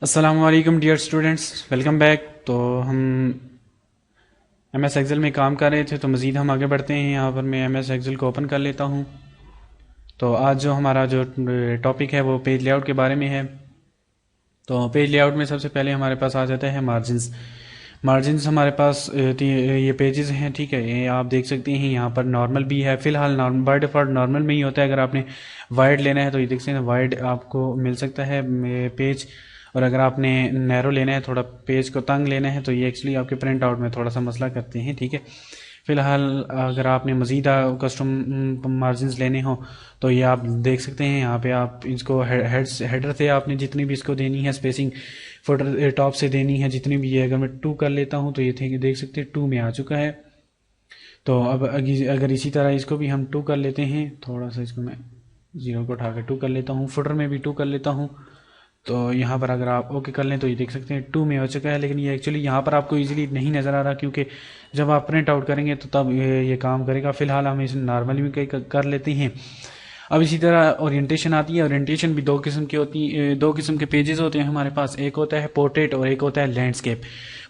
अस्सलामुअलैकुम dear students, welcome back. तो हम एमएस एक्सेल में काम कर रहे थे, तो मज़ीद हम आगे बढ़ते हैं। यहाँ पर मैं एमएस एक्सेल को ओपन कर लेता हूँ। तो आज जो हमारा जो टॉपिक है वो पेज लेआउट के बारे में है। तो पेज लेआउट में सबसे पहले हमारे पास आ जाता है मार्जिन्स। मार्जिन्स हमारे पास ये पेजेस हैं, ठीक है। ये आप देख सकते हैं, यहाँ पर नॉर्मल भी है। फिलहाल बाय डिफ़ॉल्ट नॉर्मल में ही होता है। अगर आपने वाइड लेना है तो ये देख सकते हैं, वाइड आपको मिल सकता है पेज। और अगर आपने नैरो लेना है, थोड़ा पेज को तंग लेना है, तो ये एक्चुअली आपके प्रिंट आउट में थोड़ा सा मसला करते हैं, ठीक है। फ़िलहाल अगर आपने मज़ीद कस्टम मार्जिन्स लेने हो तो ये आप देख सकते हैं। यहाँ पे आप इसको हेडर से आपने जितनी भी इसको देनी है स्पेसिंग, फुटर टॉप से देनी है जितनी भी है। अगर मैं 2 कर लेता हूँ तो ये देख सकते हैं 2 में आ चुका है। तो अब अगर इसी तरह इसको भी हम 2 कर लेते हैं, थोड़ा सा इसको मैं 0 को उठा कर 2 कर लेता हूँ, फुटर में भी 2 कर लेता हूँ। तो यहाँ पर अगर आप ओके कर लें तो ये देख सकते हैं 2 में हो चुका है। लेकिन ये एक्चुअली यहाँ पर आपको इजीली नहीं नज़र आ रहा, क्योंकि जब आप प्रिंट आउट करेंगे तो तब ये काम करेगा। फ़िलहाल हम इसे नॉर्मली भी कर लेते हैं। अब इसी तरह ओरिएंटेशन आती है। ओरिएंटेशन भी 2 किस्म की होती है, 2 किस्म के पेजेस होते हैं हमारे पास। एक होता है पोर्ट्रेट और एक होता है लैंडस्केप।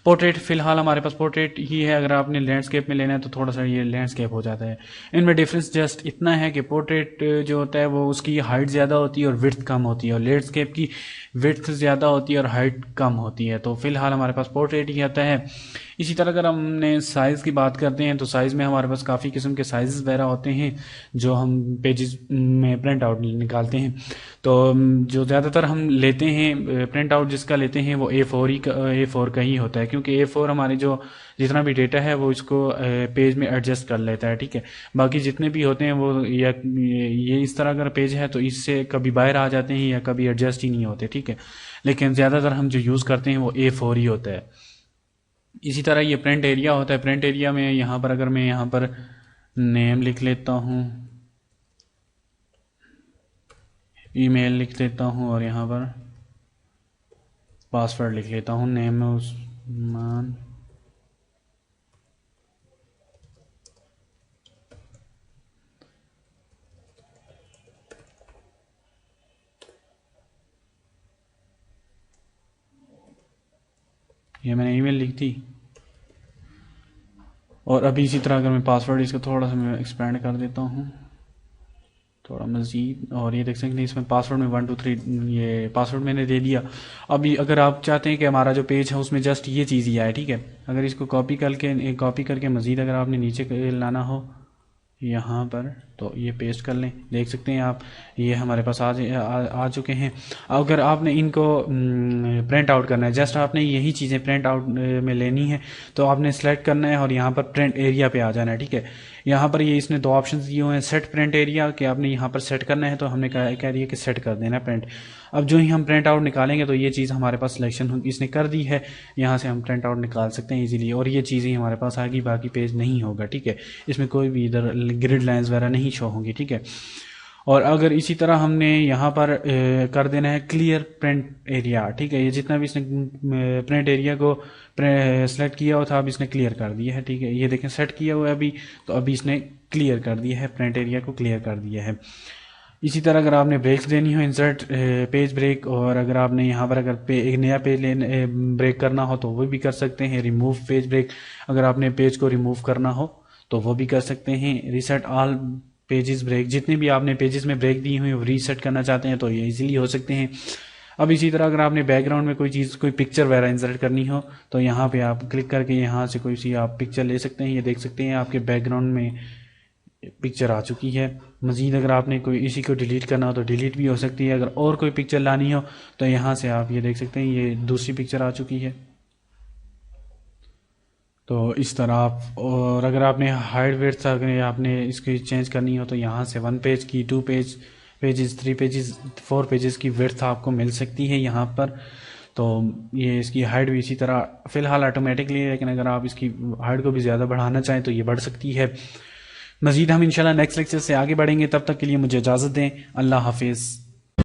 पोर्ट्रेट फ़िलहाल हमारे पास पोर्ट्रेट ही है। अगर आपने लैंडस्केप में लेना है तो थोड़ा सा ये लैंडस्केप हो जाता है। इनमें डिफरेंस जस्ट इतना है कि पोर्ट्रेट जो होता है वो उसकी हाइट ज़्यादा होती है और विड्थ कम होती है, और लैंडस्केप की विड्थ ज़्यादा होती है और हाइट कम होती है। तो फ़िलहाल हमारे पास पोर्ट्रेट ही आता है। इसी तरह अगर हमने साइज़ की बात करते हैं तो साइज़ में हमारे पास काफ़ी किस्म के साइज़ वगैरह होते हैं जो हम पेजेस में प्रिंट आउट निकालते हैं। तो जो ज़्यादातर हम लेते हैं प्रिंट आउट जिसका लेते हैं वो A4 का ही होता है, क्योंकि A4 हमारे जो जितना भी डेटा है वो इसको पेज में एडजस्ट कर लेता है, ठीक है। बाकी जितने भी होते हैं वो या ये इस तरह अगर पेज है तो इससे कभी बाहर आ जाते हैं या कभी एडजस्ट ही नहीं होते, ठीक है। लेकिन ज़्यादातर हम जो यूज़ करते हैं वो A4 ही होता है। इसी तरह ये प्रिंट एरिया होता है। प्रिंट एरिया में यहाँ पर अगर मैं यहाँ पर नेम लिख लेता हूँ, ईमेल लिख लेता हूँ और यहाँ पर पासवर्ड लिख लेता हूँ, नेम उस्मान। ये मैंने ईमेल लिख दी। और अभी इसी तरह अगर मैं पासवर्ड इसका थोड़ा सा मैं एक्सपेंड कर देता हूँ थोड़ा मज़ीद, और ये देख सकते हैं इसमें पासवर्ड में 1 2 3 ये पासवर्ड मैंने दे दिया। अभी अगर आप चाहते हैं कि हमारा जो पेज है उसमें जस्ट ये चीज़ ही आए, ठीक है। अगर इसको कॉपी करके मज़ीद अगर आपने नीचे लाना हो यहाँ पर तो ये पेस्ट कर लें। देख सकते हैं आप ये हमारे पास आ चुके हैं। अगर आपने इनको प्रिंट आउट करना है, जस्ट आपने यही चीज़ें प्रिंट आउट में लेनी है, तो आपने सेलेक्ट करना है और यहाँ पर प्रिंट एरिया पे आ जाना है, ठीक है। यहाँ पर ये इसने 2 ऑप्शन दिए हुए हैं, सेट प्रिंट एरिया कि आपने यहाँ पर सेट करना है, तो हमने कह दिया कि सेट कर देना प्रिंट। अब जो ही हम प्रिंट आउट निकालेंगे तो ये चीज़ हमारे पास सिलेक्शन इसने कर दी है, यहाँ से हम प्रिंट आउट निकाल सकते हैं इजीली, और ये चीज़ें हमारे पास आएगी, बाकी पेज नहीं होगा, ठीक है। इसमें कोई भी इधर ग्रिड लाइंस वगैरह नहीं शो होंगी, ठीक है। और अगर इसी तरह हमने यहाँ पर कर देना है क्लियर प्रिंट एरिया, ठीक है। ये जितना भी इसने प्रिंट एरिया को सेलेक्ट किया हुआ था अब इसने क्लियर कर दिया है, ठीक है। ये देखें सेट किया हुआ है अभी, तो अभी इसने क्लियर कर दिया है, प्रिंट एरिया को क्लियर कर दिया है। इसी तरह अगर आपने ब्रेक्स देनी हो, इंसर्ट पेज ब्रेक, और अगर आपने यहाँ पर अगर एक नया पेज ब्रेक करना हो तो वो भी कर सकते हैं। रिमूव पेज ब्रेक, अगर आपने पेज को रिमूव करना हो तो वो भी कर सकते हैं। रीसेट ऑल पेजेस ब्रेक, जितने भी आपने पेजेस में ब्रेक दी हुई वो रीसेट करना चाहते हैं तो ये इजीली हो सकते हैं। अब इसी तरह अगर आपने बैकग्राउंड में कोई चीज़, कोई पिक्चर वगैरह इंसर्ट करनी हो तो यहाँ पे आप क्लिक करके यहाँ से कोई सी आप पिक्चर ले सकते हैं। ये देख सकते हैं आपके बैकग्राउंड में पिक्चर आ चुकी है। मज़ीद अगर आपने कोई इसी को डिलीट करना हो तो डिलीट भी हो सकती है। अगर और कोई पिक्चर लानी हो तो यहाँ से आप ये देख सकते हैं ये दूसरी पिक्चर आ चुकी है। तो इस तरह आप, और अगर आपने हाइट विड्थ अगर आपने इसकी चेंज करनी हो तो यहाँ से 1 पेज की, 2 पेजेस 3 पेजेस 4 पेजेस की विड्थ आपको मिल सकती है यहाँ पर। तो ये इसकी हाइट भी इसी तरह फ़िलहाल ऑटोमेटिकली है, लेकिन अगर आप इसकी हाइट को भी ज़्यादा बढ़ाना चाहें तो ये बढ़ सकती है। मज़ीद हम इंशाल्लाह नेक्स्ट लेक्चर से आगे बढ़ेंगे, तब तक के लिए मुझे इजाज़त दें। अल्लाह हाफिज़।